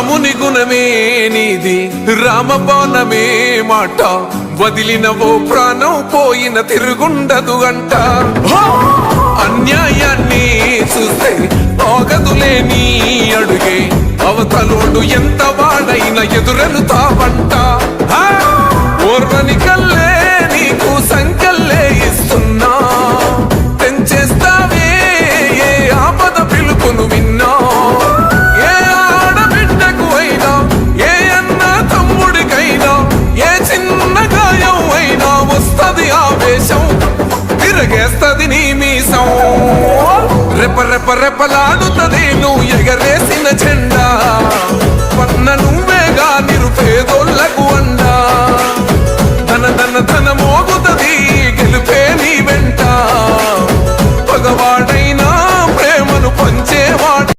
రాముని గుణమే నీది రామబాణమే మాట వదిలినవో ప్రాణం పోయిన తిరుగుండదు గంట అన్యాయాన్ని చూస్తే ఆగదులే నీ అడుగే అవతలోడు ఎంత వాడైనా ఎదురెలుతావంట ఓర్వని కల్లే నీకు సంకల్లే ఇస్తున్నా తెంచేస్తావే ఏ ఆపద పిలుపును విన్నా ఏ ఆడబిడ్డకు అయినా ఏ అన్న తమ్ముడికైనా ఏ చిన్న గాయం అయినా వస్తది ఆవేశం తిరగేస్తది నీ మీసం రెప రెప రెపలాడుతది నువ్వు ఎగరేసిన జెండా పన్న నువ్వేగా నిరుపేదోళ్లకు అండా ధన ధన ధనమో